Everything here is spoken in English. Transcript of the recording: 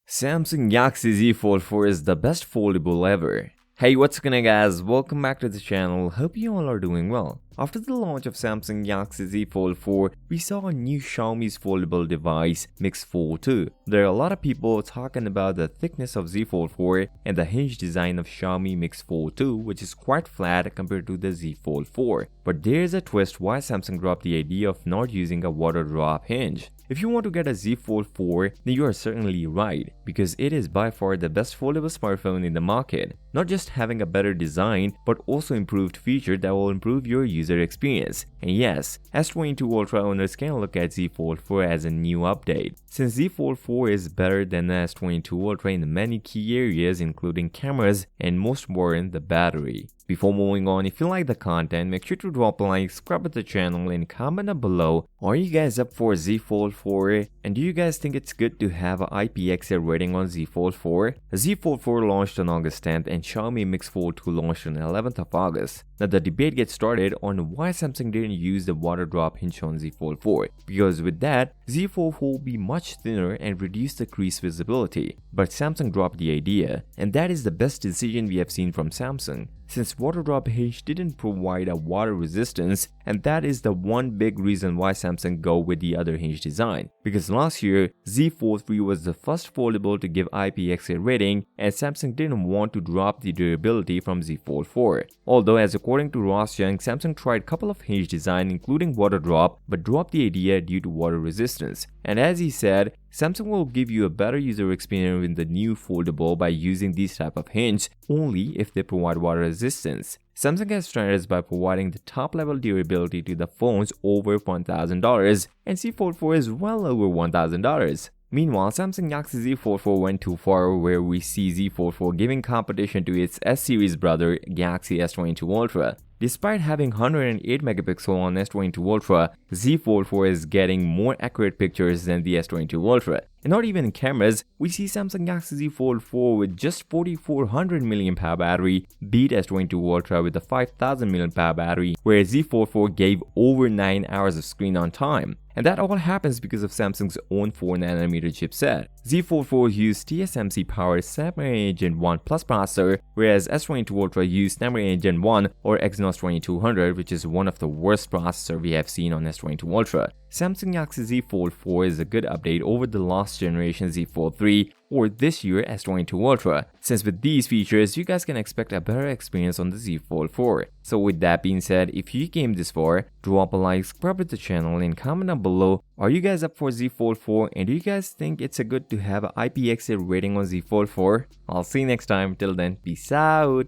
Samsung Galaxy Z Fold 4 is the best foldable ever. Hey, what's going on guys, welcome back to the channel, hope you all are doing well. After the launch of Samsung Galaxy Z Fold 4, we saw a new Xiaomi's foldable device, Mix Fold 2. There are a lot of people talking about the thickness of Z Fold 4 and the hinge design of Xiaomi Mix Fold 2, which is quite flat compared to the Z Fold 4. But there's a twist why Samsung dropped the idea of not using a water drop hinge. If you want to get a Z Fold 4, then you are certainly right, because it is by far the best foldable smartphone in the market. Not just having a better design, but also improved features that will improve your user experience. And yes, S22 Ultra owners can look at Z Fold 4 as a new update, since Z Fold 4 is better than the S22 Ultra in many key areas including cameras and most important the battery. Before moving on, if you like the content, make sure to drop a like, subscribe to the channel and comment down below. Are you guys up for Z Fold 4? And do you guys think it's good to have an IPX rating on Z Fold 4? Z Fold 4 launched on August 10th and Xiaomi Mix Fold 2 launched on 11th of August. Now the debate gets started on why Samsung didn't use the water drop hinge on Z Fold 4, because with that, Z Fold 4 will be much thinner and reduce the crease visibility. But Samsung dropped the idea, and that is the best decision we have seen from Samsung, since water drop hinge didn't provide a water resistance, and that is the one big reason why Samsung go with the other hinge design. Because last year, Z Fold 3 was the first foldable to give IPX rating, and Samsung didn't want to drop the durability from Z Fold 4. Although as according to Ross Young, Samsung tried couple of hinge design including water drop, but dropped the idea due to water resistance. And as he said, Samsung will give you a better user experience in the new foldable by using these type of hinge only if they provide water resistance. Samsung has standards by providing the top level durability to the phones over $1,000, and Z Fold 4 is well over $1,000. Meanwhile, Samsung Galaxy Z Fold 4 went too far, where we see Z Fold 4 giving competition to its S-series brother Galaxy S22 Ultra. Despite having 108 megapixel on S22 Ultra, Z Fold 4 is getting more accurate pictures than the S22 Ultra. And not even in cameras, we see Samsung Galaxy Z Fold 4 with just 4400 mAh battery beat S22 Ultra with a 5000 mAh battery, where Z Fold 4 gave over 9 hours of screen on time. And that all happens because of Samsung's own 4nm chipset. Z Fold 4 used TSMC powered Snapdragon Gen 1 Plus processor, whereas S22 Ultra used Snapdragon Gen 1 or Exynos 2200, which is one of the worst processor we have seen on S22 Ultra. Samsung Galaxy Z Fold 4 is a good update over the last generation Z Fold 3 or this year S22 Ultra, since with these features you guys can expect a better experience on the Z Fold 4. So with that being said, if you came this far, drop a like, subscribe to the channel and comment down below. Are you guys up for Z Fold 4, and do you guys think it's a good to have an IPX rating on Z Fold 4? I'll see you next time. Till then, peace out.